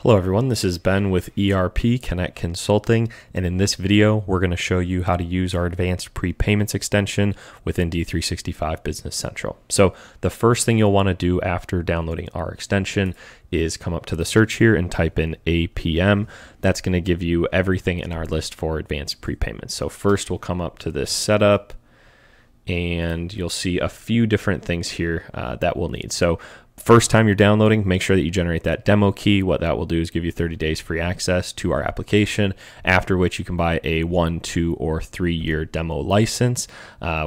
Hello everyone, this is Ben with ERP Connect Consulting, and in this video we're going to show you how to use our Advanced Prepayments extension within D365 Business Central. So the first thing you'll want to do after downloading our extension is come up to the search here and type in APM. That's going to give you everything in our list for Advanced Prepayments. So first we'll come up to this setup, and you'll see a few different things here that we'll need. So first time you're downloading, make sure that you generate that demo key. What that will do is give you 30 days free access to our application, after which you can buy a 1, 2, or 3-year demo license,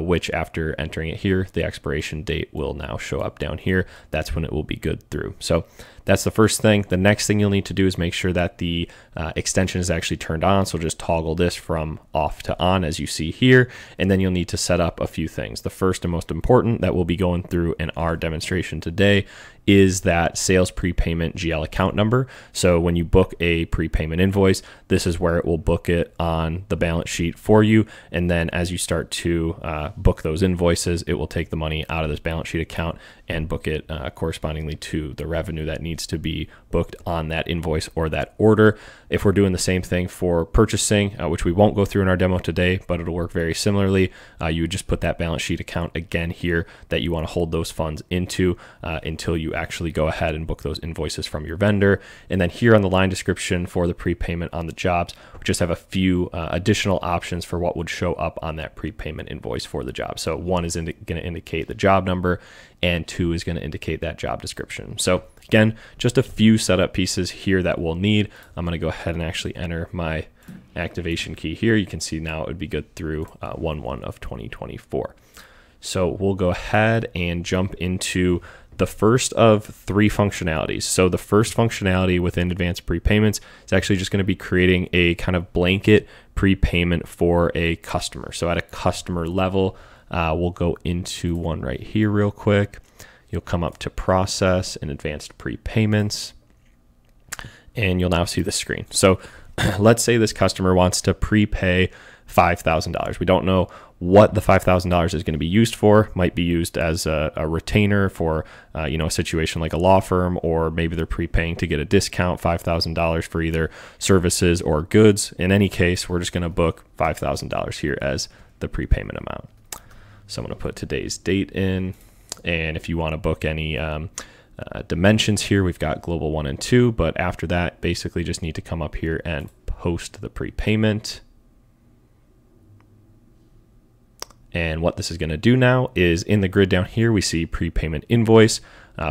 which after entering it here, the expiration date will now show up down here. That's when it will be good through. So that's the first thing. The next thing you'll need to do is make sure that the extension is actually turned on. So just toggle this from off to on as you see here, and then you'll need to set up a few things. The first and most important that we'll be going through in our demonstration today is that sales prepayment GL account number. So when you book a prepayment invoice, this is where it will book it on the balance sheet for you. And then as you start to book those invoices, it will take the money out of this balance sheet account and book it correspondingly to the revenue that needs to be booked on that invoice or that order. If we're doing the same thing for purchasing, which we won't go through in our demo today, but it'll work very similarly, you would just put that balance sheet account again here that you want to hold those funds into until you actually go ahead and book those invoices from your vendor. And then here on the line description for the prepayment on the jobs, we just have a few additional options for what would show up on that prepayment invoice for the job. So one is going to indicate the job number, and 2 is going to indicate that job description. So again, just a few setup pieces here that we'll need. I'm going to go ahead and actually enter my activation key here. You can see now it would be good through 1/1 of 2024. So we'll go ahead and jump into the first of 3 functionalities. So the first functionality within Advanced Prepayments is actually just going to be creating a kind of blanket prepayment for a customer. So at a customer level, we'll go into one right here real quick. You'll come up to Process and Advanced Prepayments, and you'll now see the screen. So let's say this customer wants to prepay $5,000. We don't know what the $5,000 is going to be used for. Might be used as a retainer for a situation like a law firm, or maybe they're prepaying to get a discount, $5,000 for either services or goods. In any case, we're just going to book $5,000 here as the prepayment amount. So I'm going to put today's date in, and if you want to book any dimensions here, we've got global 1 and 2, but after that, basically just need to come up here and post the prepayment. And what this is going to do now is in the grid down here, we see prepayment invoice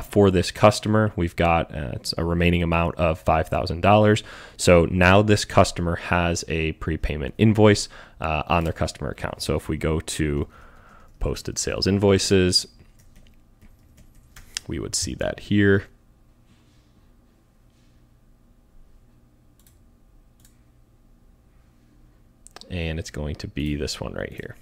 for this customer. We've got it's a remaining amount of $5,000. So now this customer has a prepayment invoice on their customer account. So if we go to posted sales invoices, we would see that here. And it's going to be this one right here.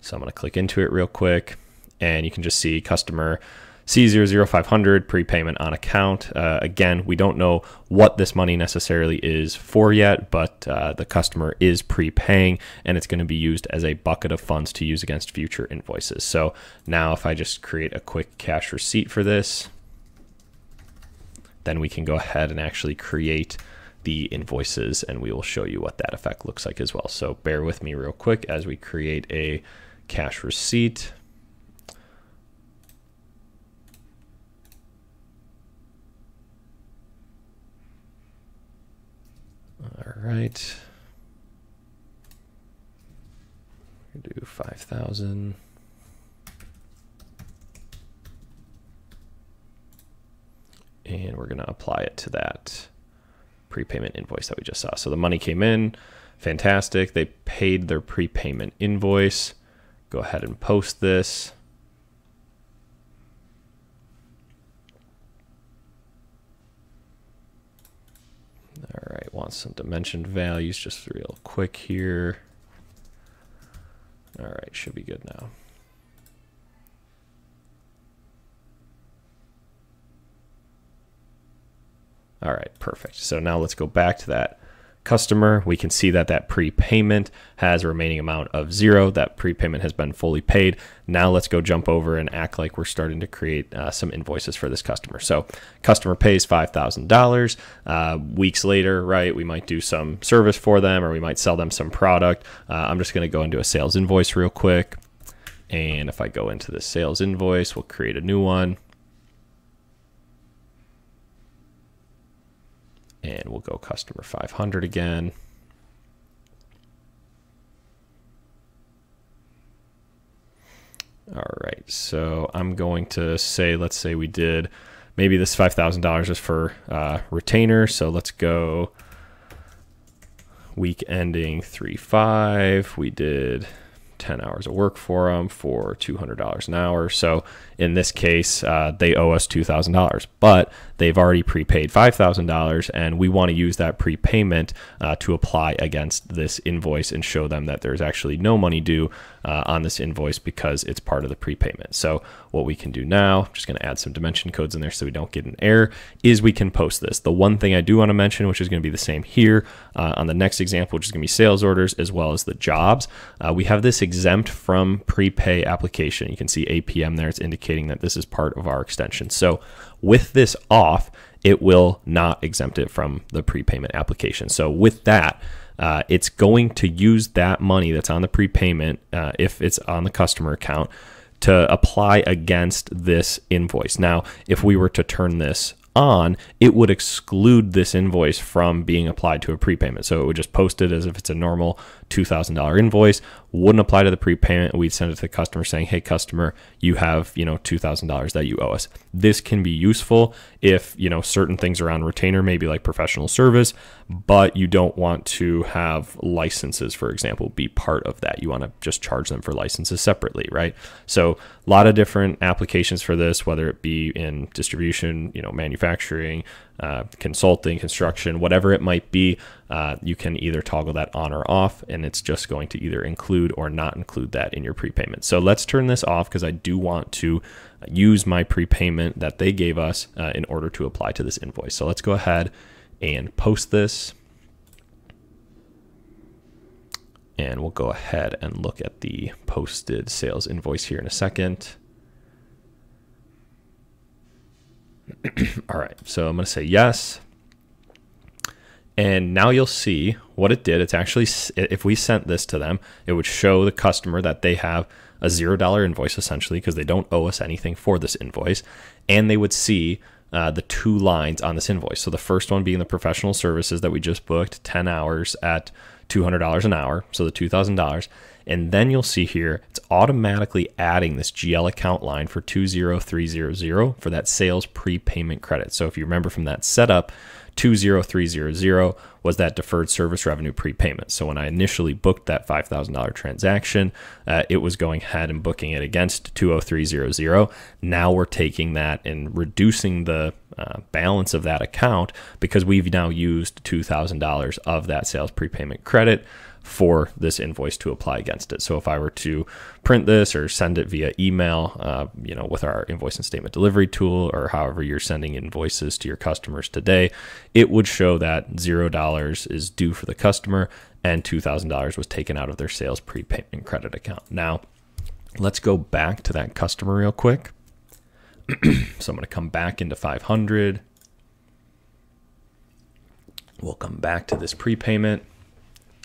So I'm going to click into it real quick, and you can just see customer C00500 prepayment on account. Again, we don't know what this money necessarily is for yet, but the customer is prepaying, and it's going to be used as a bucket of funds to use against future invoices. So now if I just create a quick cash receipt for this, then we can go ahead and actually create the invoices, and we will show you what that effect looks like as well. So bear with me real quick as we create a cash receipt. All right. We're gonna do 5,000. And we're going to apply it to that prepayment invoice that we just saw. So the money came in, fantastic. They paid their prepayment invoice. Go ahead and post this. All right, want some dimension values just real quick here. All right, should be good now. All right, perfect. So now let's go back to that customer, we can see that that prepayment has a remaining amount of 0. That prepayment has been fully paid. Now let's go jump over and act like we're starting to create some invoices for this customer. So customer pays $5,000. Weeks later, right, we might do some service for them, or we might sell them some product. I'm just going to go into a sales invoice real quick. And if I go into the sales invoice, we'll create a new one. And we'll go customer 500 again. All right, so I'm going to say, let's say we did, maybe this $5,000 is for retainer. So let's go week ending 3/5. We did 10 hours of work for them for $200 an hour. So in this case, they owe us $2,000, but they've already prepaid $5,000, and we want to use that prepayment to apply against this invoice and show them that there's actually no money due on this invoice because it's part of the prepayment. So what we can do now, I'm just going to add some dimension codes in there so we don't get an error, is we can post this. The one thing I do want to mention, which is going to be the same here on the next example, which is going to be sales orders as well as the jobs, we have this exempt from prepay application. You can see APM there. It's indicating that this is part of our extension. So with this off, it will not exempt it from the prepayment application. So with that, it's going to use that money that's on the prepayment, if it's on the customer account, to apply against this invoice. Now, if we were to turn this on, it would exclude this invoice from being applied to a prepayment. So it would just post it as if it's a normal $2,000 invoice, wouldn't apply to the prepayment. We'd send it to the customer saying, hey, customer, you have, $2,000 that you owe us. This can be useful if, certain things around retainer, maybe like professional service, but you don't want to have licenses, for example, be part of that. You want to just charge them for licenses separately, right? So a lot of different applications for this, whether it be in distribution, manufacturing, consulting, construction, whatever it might be, you can either toggle that on or off, and it's just going to either include or not include that in your prepayment. So let's turn this off because I do want to use my prepayment that they gave us in order to apply to this invoice. So let's go ahead and post this. And we'll go ahead and look at the posted sales invoice here in a second. All right, so I'm going to say yes. And now you'll see what it did. It's actually, if we sent this to them, it would show the customer that they have a $0 invoice essentially because they don't owe us anything for this invoice. And they would see the 2 lines on this invoice. So the first one being the professional services that we just booked, 10 hours at $200 an hour, so the $2,000. And then you'll see here, it's automatically adding this GL account line for 20300 for that sales prepayment credit. So if you remember from that setup, 20300 was that deferred service revenue prepayment. So when I initially booked that $5,000 transaction, it was going ahead and booking it against 20300. Now we're taking that and reducing the balance of that account because we've now used $2,000 of that sales prepayment credit for this invoice to apply against it. So if I were to print this or send it via email, with our invoice and statement delivery tool, or however you're sending invoices to your customers today, it would show that $0 is due for the customer and $2,000 was taken out of their sales prepayment credit account. Now, let's go back to that customer real quick. So I'm going to come back into 500. We'll come back to this prepayment.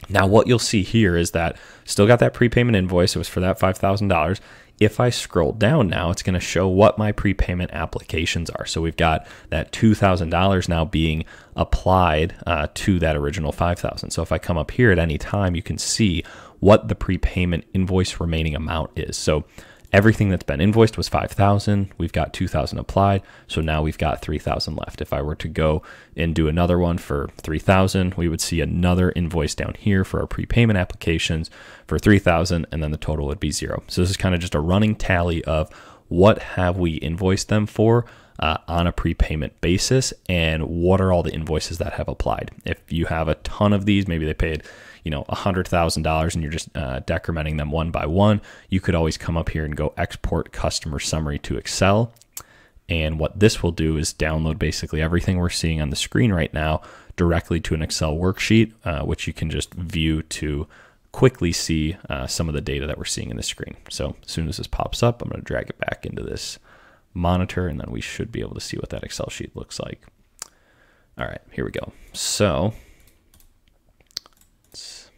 Now what you'll see here is that still got that prepayment invoice. It was for that $5,000. If I scroll down now, it's going to show what my prepayment applications are. So we've got that $2,000 now being applied to that original $5,000. So if I come up here at any time, you can see what the prepayment invoice remaining amount is. So everything that's been invoiced was $5,000. We've got $2,000 applied. So now we've got $3,000 left. If I were to go and do another one for $3,000, we would see another invoice down here for our prepayment applications for $3,000, and then the total would be 0. So this is kind of just a running tally of what have we invoiced them for on a prepayment basis, and what are all the invoices that have applied. If you have a ton of these, maybe they paid $100,000 and you're just decrementing them one by one, you could always come up here and go export customer summary to Excel. And what this will do is download basically everything we're seeing on the screen right now directly to an Excel worksheet, which you can just view to quickly see some of the data that we're seeing in the screen. So as soon as this pops up, I'm going to drag it back into this monitor, and then we should be able to see what that Excel sheet looks like. All right, here we go. So let's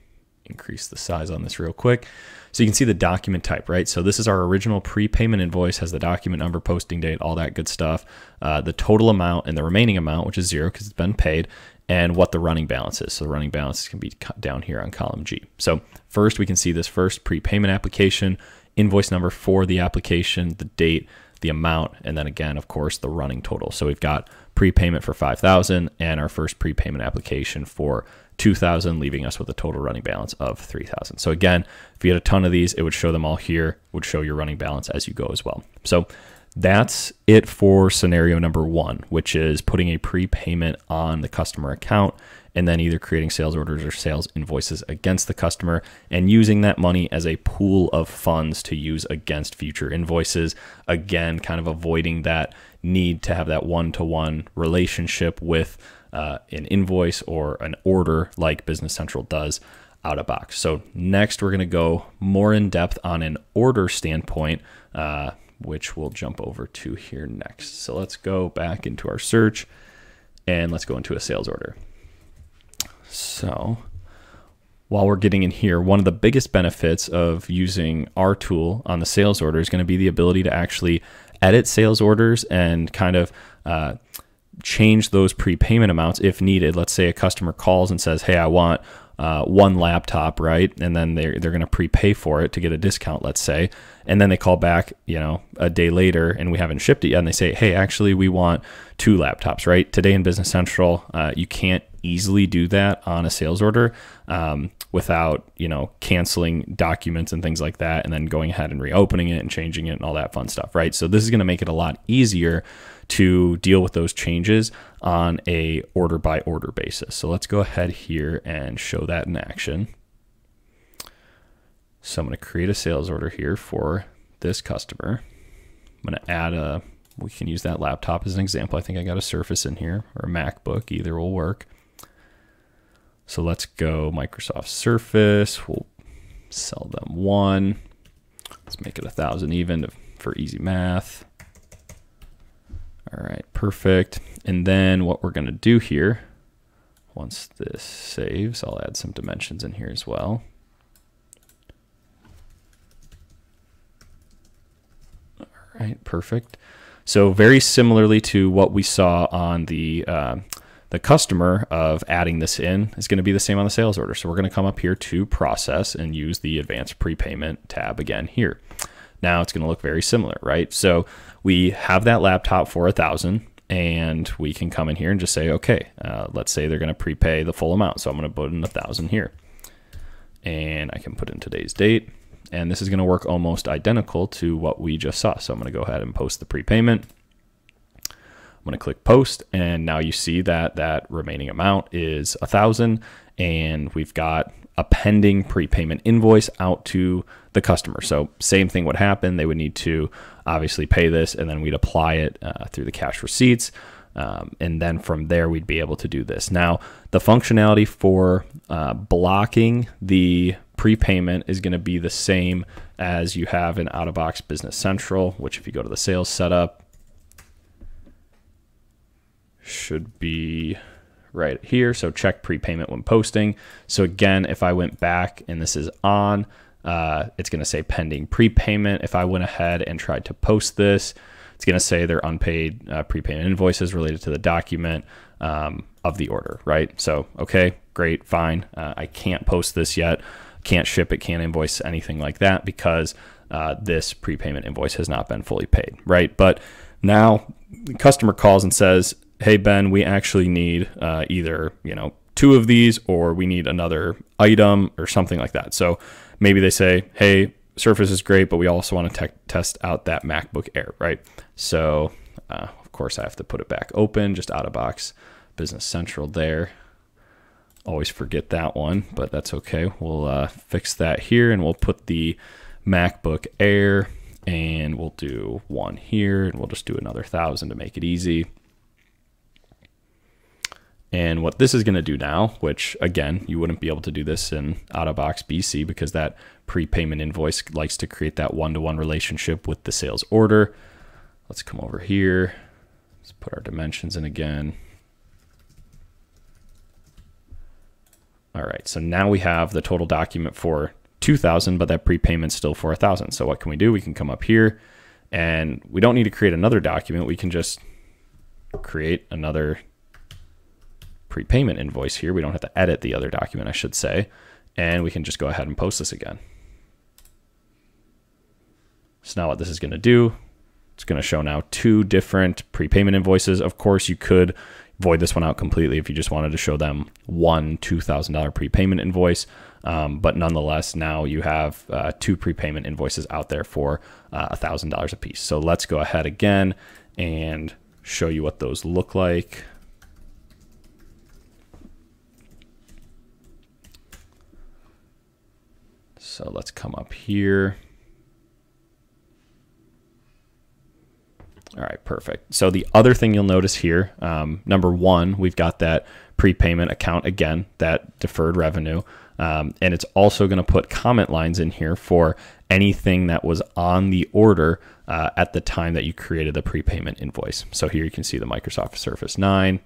increase the size on this real quick. So you can see the document type, right? So this is our original prepayment invoice, has the document number, posting date, all that good stuff, the total amount and the remaining amount, which is 0 because it's been paid, and what the running balance is. So the running balance can be down here on column G. So first we can see this first prepayment application, invoice number for the application, the date, the amount, and then again, of course, the running total. So we've got prepayment for $5,000 and our first prepayment application for $2,000, leaving us with a total running balance of $3,000. So again, if you had a ton of these, it would show them all here, would show your running balance as you go as well. So that's it for scenario number 1, which is putting a prepayment on the customer account and then either creating sales orders or sales invoices against the customer and using that money as a pool of funds to use against future invoices. Again, kind of avoiding that need to have that one-to-one relationship with an invoice or an order like Business Central does out of box. So next we're going to go more in depth on an order standpoint, which we'll jump over to here next. So let's go back into our search and let's go into a sales order. So while we're getting in here, one of the biggest benefits of using our tool on the sales order is going to be the ability to actually edit sales orders and kind of change those prepayment amounts if needed. Let's say a customer calls and says, hey, I want 1 laptop, right? And then they're going to prepay for it to get a discount, let's say. And then they call back, a day later and we haven't shipped it yet. And they say, hey, actually, we want 2 laptops, right? Today in Business Central, you can't easily do that on a sales order without, canceling documents and things like that, and then going ahead and reopening it and changing it and all that fun stuff, right? So this is going to make it a lot easier to deal with those changes on a order by order basis. So let's go ahead here and show that in action. So I'm going to create a sales order here for this customer. I'm going to add we can use that laptop as an example. I think I got a Surface in here or a MacBook, either will work. So let's go Microsoft Surface. We'll sell them 1. Let's make it 1,000 even for easy math. All right, perfect. And then what we're going to do here, once this saves, I'll add some dimensions in here as well. All right, perfect. So very similarly to what we saw on the customer of adding this in is going to be the same on the sales order. So we're going to come up here to process and use the advanced prepayment tab again here. Now it's going to look very similar, right? So we have that laptop for 1,000 and we can come in here and just say, okay, let's say they're going to prepay the full amount. So I'm going to put in 1,000 here and I can put in today's date. And this is going to work almost identical to what we just saw. So I'm going to go ahead and post the prepayment. I'm going to click post, and now you see that that remaining amount is 1,000, and we've got a pending prepayment invoice out to the customer. So same thing would happen. They would need to obviously pay this, and then we'd apply it through the cash receipts. And then from there, we'd be able to do this. Now, the functionality for blocking the prepayment is going to be the same as you have in out-of-box Business Central, which if you go to the sales setup, should be right here. So check prepayment when posting. So again, if I went back and this is on, it's going to say pending prepayment. If I went ahead and tried to post this, it's going to say they're unpaid prepayment invoices related to the document of the order, right? So, okay, great, fine. I can't post this yet. Can't ship it, can't invoice, anything like that because this prepayment invoice has not been fully paid, right? But now the customer calls and says, hey, Ben, we actually need either, 2 of these or we need another item or something like that. So maybe they say, hey, Surface is great, but we also want to test out that MacBook Air, right? So, of course, I have to put it back open, just out of box Business Central there. Always forget that one, but that's okay. We'll fix that here, and we'll put the MacBook Air And we'll do one here, and we'll just do another 1,000 to make it easy. And what this is going to do now, which again, you wouldn't be able to do this in out-of-box BC because that prepayment invoice likes to create that one-to-one relationship with the sales order. Let's come over here. Let's put our dimensions in again. All right, so now we have the total document for 2,000, but that prepayment's still for 1,000. So what can we do? We can come up here, and we don't need to create another document. We can just create another prepayment invoice here. We don't have to edit the other document, I should say, and we can just go ahead and post this again. So now what this is going to do, it's going to show now 2 different prepayment invoices. Of course, you could void this one out completely if you just wanted to show them one $2,000 prepayment invoice. But nonetheless, now you have 2 prepayment invoices out there for $1,000 a piece. So let's go ahead again and show you what those look like. So let's come up here. All right, perfect. So the other thing you'll notice here, number 1, we've got that prepayment account again, that deferred revenue. And it's also going to put comment lines in here for anything that was on the order at the time that you created the prepayment invoice. So here you can see the Microsoft Surface 9.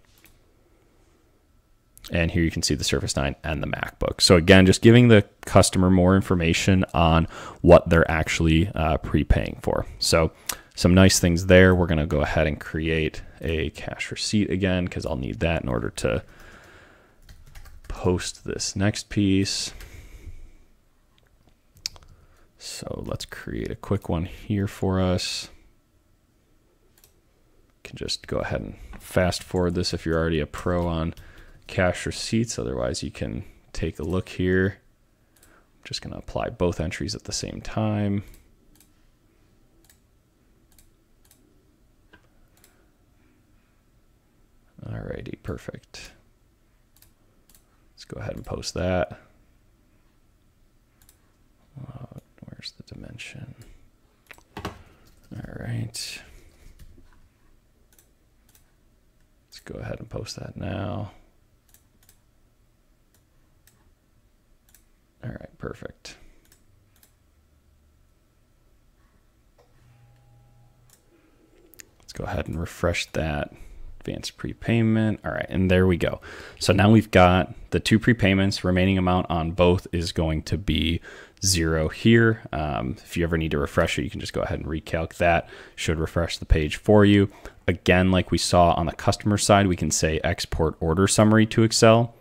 And here you can see the Surface 9 and the MacBook. So again, just giving the customer more information on what they're actually prepaying for. So some nice things there. We're going to go ahead and create a cash receipt again because I'll need that in order to post this next piece. So let's create a quick one here for us. You can just go ahead and fast forward this if you're already a pro on cash receipts. Otherwise, you can take a look here. I'm just going to apply both entries at the same time. Alrighty, perfect. Let's go ahead and post that. Where's the dimension? All right. Let's go ahead and post that now. All right, perfect. Let's go ahead and refresh that. Advanced prepayment. All right, and there we go. So now we've got the 2 prepayments. Remaining amount on both is going to be 0 here. If you ever need to refresh it, you can just go ahead and recalc that. Should refresh the page for you. Again, like we saw on the customer side, we can say export order summary to Excel.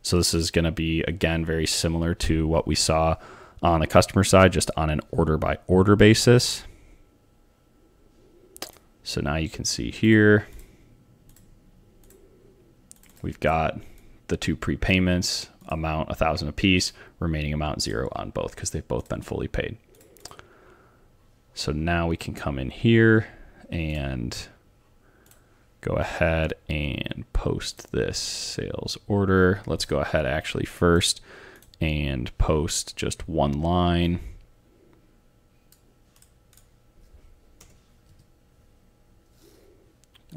So this is going to be, again, very similar to what we saw on the customer side, just on an order by order basis. So now you can see here, we've got the 2 prepayments, amount 1,000 a piece, remaining amount 0 on both because they've both been fully paid. So now we can come in here and go ahead and post this sales order. Let's go ahead actually first and post just one line.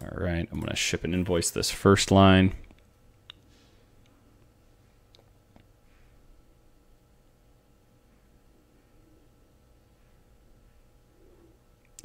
All right, I'm going to ship and invoice this first line.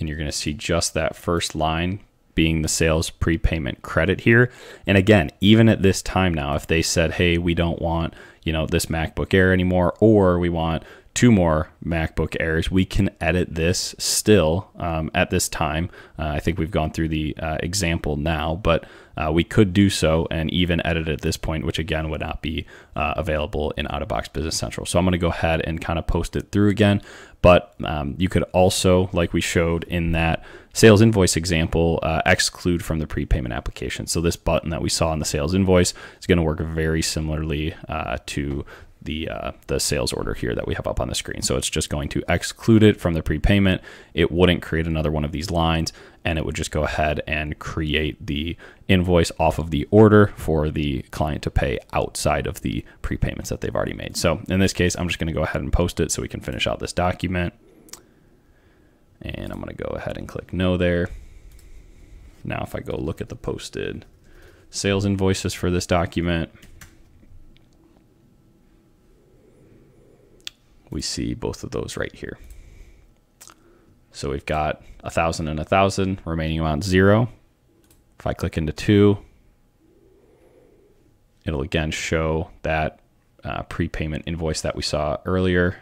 And you're going to see just that first line being the sales prepayment credit here. And again, even at this time now, if they said, hey, we don't want, this MacBook Air anymore, or we want 2 more MacBook Airs, we can edit this still at this time. I think we've gone through the example now, but we could do so and even edit at this point, which again would not be available in out-of-box Business Central. So I'm going to go ahead and kind of post it through again. But you could also, like we showed in that sales invoice example, exclude from the prepayment application. So this button that we saw in the sales invoice is going to work very similarly to the sales order here that we have up on the screen. So it's just going to exclude it from the prepayment. It wouldn't create another one of these lines, and it would just go ahead and create the invoice off of the order for the client to pay outside of the prepayments that they've already made. So in this case, I'm just going to go ahead and post it so we can finish out this document. And I'm going to go ahead and click no there. Now, if I go look at the posted sales invoices for this document, we see both of those right here. So we've got 1,000 and 1,000, remaining amount 0. If I click into 2, it'll again show that prepayment invoice that we saw earlier.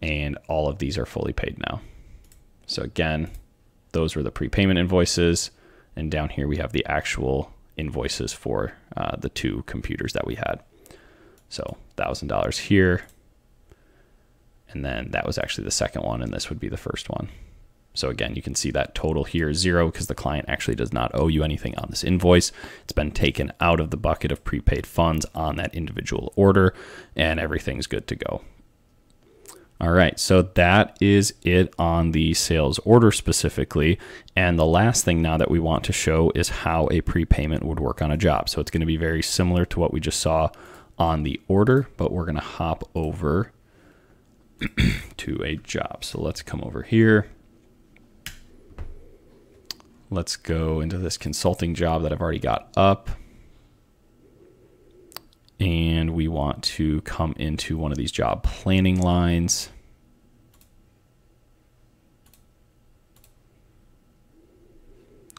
And all of these are fully paid now. So again, those were the prepayment invoices. And down here we have the actual invoices for the 2 computers that we had. So $1,000 here. And then that was actually the second one, and this would be the first one. So again, you can see that total here is 0 because the client actually does not owe you anything on this invoice. It's been taken out of the bucket of prepaid funds on that individual order, and everything's good to go. All right, so that is it on the sales order specifically. And the last thing now that we want to show is how a prepayment would work on a job. So it's going to be very similar to what we just saw on the order, but we're going to hop over to a job. So let's come over here. Let's go into this consulting job that I've already got up. And we want to come into one of these job planning lines.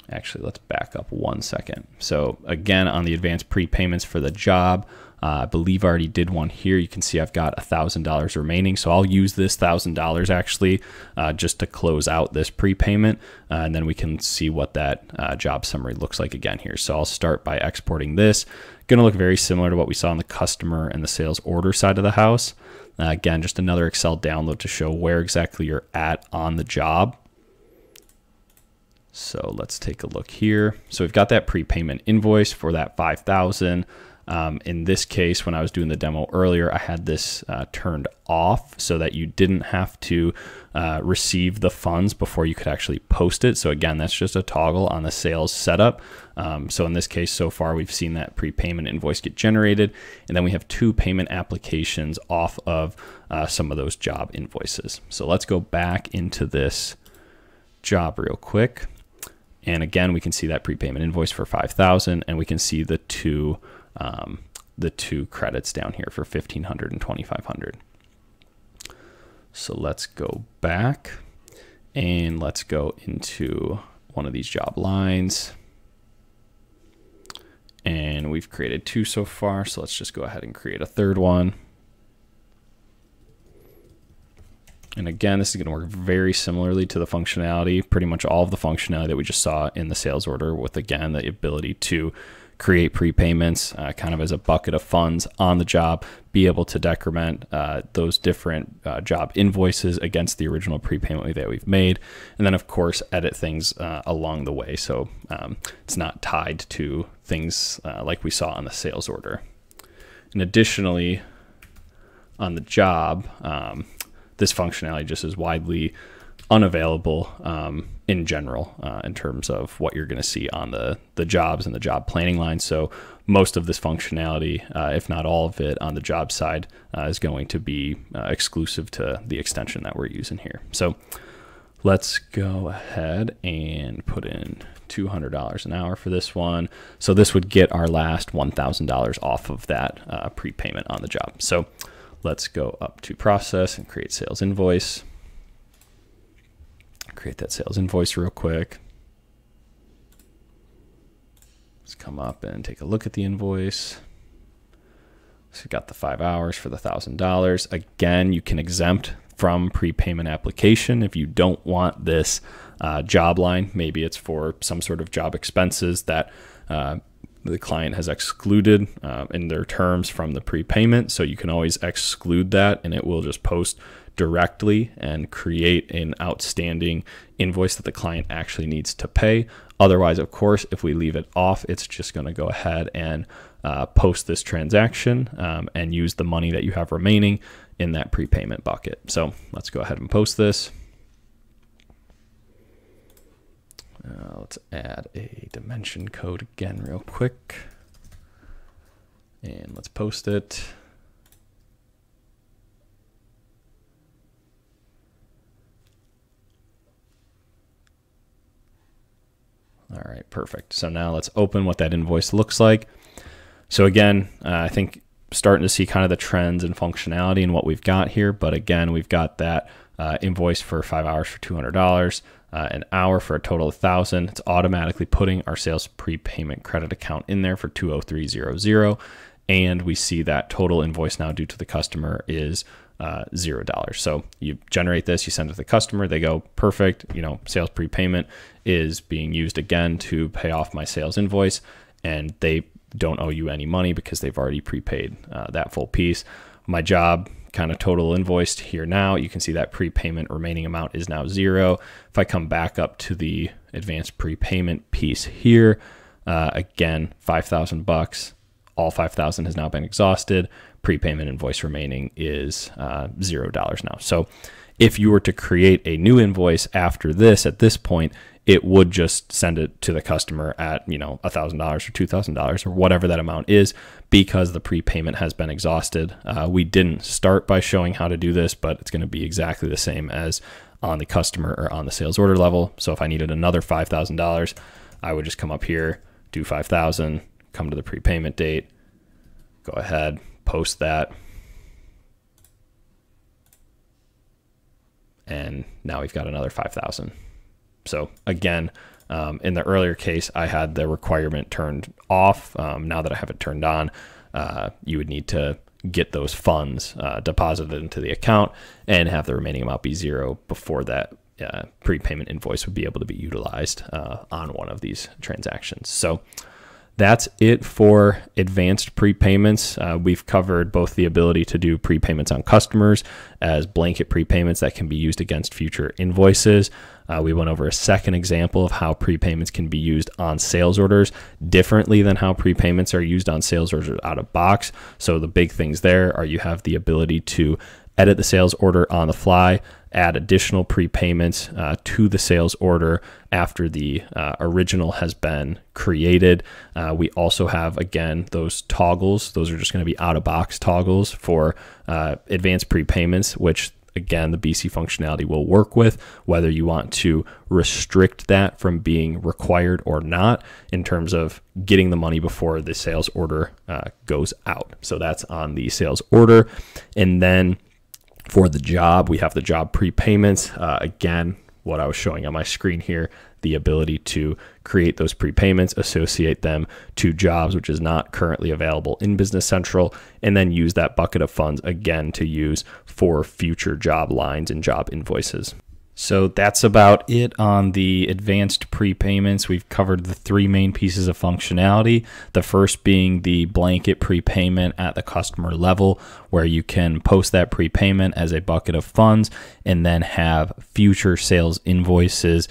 Actually, let's back up 1 second. So again, on the advanced prepayments for the job, I believe I already did one here. You can see I've got $1,000 remaining. So I'll use this $1,000 actually just to close out this prepayment. And then we can see what that job summary looks like again here. So I'll start by exporting this. Going to look very similar to what we saw on the customer and the sales order side of the house. Again, just another Excel download to show where exactly you're at on the job. So let's take a look here. So we've got that prepayment invoice for that $5,000. In this case, when I was doing the demo earlier, I had this turned off so that you didn't have to receive the funds before you could actually post it. So again, that's just a toggle on the sales setup. So in this case, so far, we've seen that prepayment invoice get generated. And then we have 2 payment applications off of some of those job invoices. So let's go back into this job real quick. And again, we can see that prepayment invoice for $5,000, and we can see the two credits down here for $1,500 and $2,500. So let's go back and let's go into one of these job lines. And we've created 2 so far, so let's just go ahead and create a 3rd one. And again, this is going to work very similarly to the functionality, pretty much all of the functionality that we just saw in the sales order, with, again, the ability to create prepayments kind of as a bucket of funds on the job, be able to decrement those different job invoices against the original prepayment that we've made, and then, of course, edit things along the way. So it's not tied to things like we saw on the sales order. And additionally, on the job, this functionality just is widely unavailable in general in terms of what you're going to see on the jobs and the job planning line. So most of this functionality, if not all of it on the job side, is going to be exclusive to the extension that we're using here. So let's go ahead and put in $200 an hour for this one. So this would get our last $1,000 off of that prepayment on the job. So let's go up to process and create sales invoice. Create that sales invoice real quick. Let's come up and take a look at the invoice. So we got the 5 hours for the $1,000. Again, you can exempt from prepayment application if you don't want this job line. Maybe it's for some sort of job expenses that the client has excluded in their terms from the prepayment. So you can always exclude that, and it will just post directly and create an outstanding invoice that the client actually needs to pay. Otherwise, of course, if we leave it off, it's just going to go ahead and post this transaction and use the money that you have remaining in that prepayment bucket. So let's go ahead and post this. Let's add a dimension code again real quick. And let's post it. All right, perfect. So now let's open what that invoice looks like. So again, I think starting to see kind of the trends and functionality in what we've got here. But again, we've got that invoice for 5 hours for $200, an hour for a total of $1,000. It's automatically putting our sales prepayment credit account in there for 20300. And we see that total invoice now due to the customer is $0. So you generate this, you send it to the customer, they go, perfect, sales prepayment is being used again to pay off my sales invoice, and they don't owe you any money because they've already prepaid that full piece. My job kind of total invoiced here now. You can see that prepayment remaining amount is now 0. If I come back up to the advanced prepayment piece here, again, $5,000, all $5,000 has now been exhausted. Prepayment invoice remaining is $0 now. So if you were to create a new invoice after this, at this point, it would just send it to the customer at, $1,000 or $2,000 or whatever that amount is, because the prepayment has been exhausted. We didn't start by showing how to do this, but it's going to be exactly the same as on the customer or on the sales order level. So if I needed another $5,000, I would just come up here, do 5,000, come to the prepayment date, go ahead, post that. And now we've got another 5,000. So again, in the earlier case, I had the requirement turned off. Now that I have it turned on, you would need to get those funds deposited into the account and have the remaining amount be 0 before that prepayment invoice would be able to be utilized on one of these transactions. So that's it for advanced prepayments. We've covered both the ability to do prepayments on customers as blanket prepayments that can be used against future invoices. We went over a second example of how prepayments can be used on sales orders differently than how prepayments are used on sales orders out of box. So the big things there are you have the ability to edit the sales order on the fly, add additional prepayments to the sales order after the original has been created. We also have, again, those toggles. Those are just going to be out-of-box toggles for advanced prepayments, which, again, the BC functionality will work with, whether you want to restrict that from being required or not in terms of getting the money before the sales order goes out. So that's on the sales order. And then for the job, we have the job prepayments. Again, what I was showing on my screen here, the ability to create those prepayments, associate them to jobs, which is not currently available in Business Central, and then use that bucket of funds again to use for future job lines and job invoices. So that's about it on the advanced prepayments. We've covered the 3 main pieces of functionality. The first being the blanket prepayment at the customer level, where you can post that prepayment as a bucket of funds and then have future sales invoices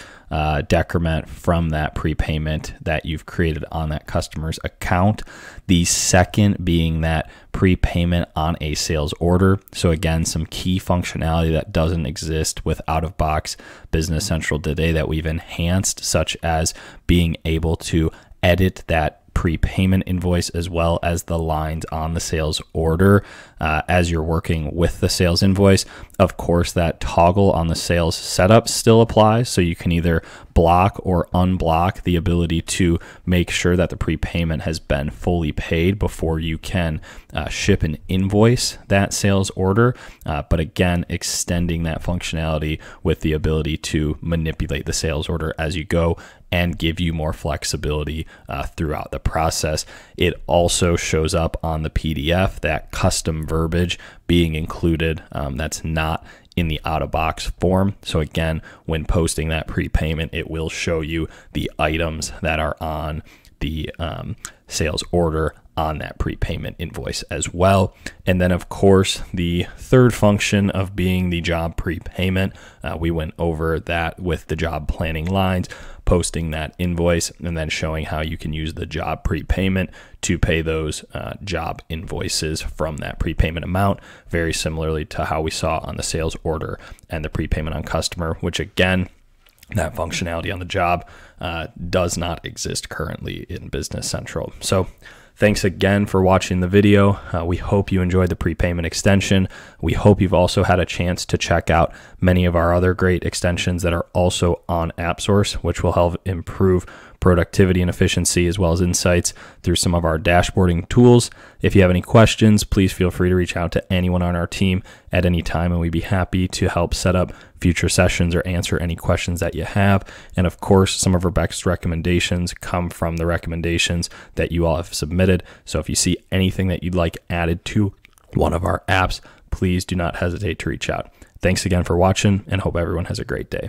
decrement from that prepayment that you've created on that customer's account. The second being that prepayment on a sales order. So again, some key functionality that doesn't exist with out-of-box Business Central today that we've enhanced, such as being able to edit that prepayment invoice as well as the lines on the sales order as you're working with the sales invoice. Of course, that toggle on the sales setup still applies, so you can either block or unblock the ability to make sure that the prepayment has been fully paid before you can ship and invoice that sales order. But again, extending that functionality with the ability to manipulate the sales order as you go and give you more flexibility throughout the process. It also shows up on the PDF, that custom verbiage being included. That's not in the out-of-box form. So again, when posting that prepayment, it will show you the items that are on the sales order on that prepayment invoice as well. And then, of course, the third function of being the job prepayment, we went over that with the job planning lines, posting that invoice, and then showing how you can use the job prepayment to pay those job invoices from that prepayment amount, very similarly to how we saw on the sales order and the prepayment on customer, which again, that functionality on the job does not exist currently in Business Central. So thanks again for watching the video. We hope you enjoyed the prepayment extension. We hope you've also had a chance to check out many of our other great extensions that are also on AppSource, which will help improve productivity and efficiency, as well as insights through some of our dashboarding tools. If you have any questions, please feel free to reach out to anyone on our team at any time, and we'd be happy to help set up future sessions or answer any questions that you have. And of course, some of our best recommendations come from the recommendations that you all have submitted. So if you see anything that you'd like added to one of our apps, please do not hesitate to reach out. Thanks again for watching, and hope everyone has a great day.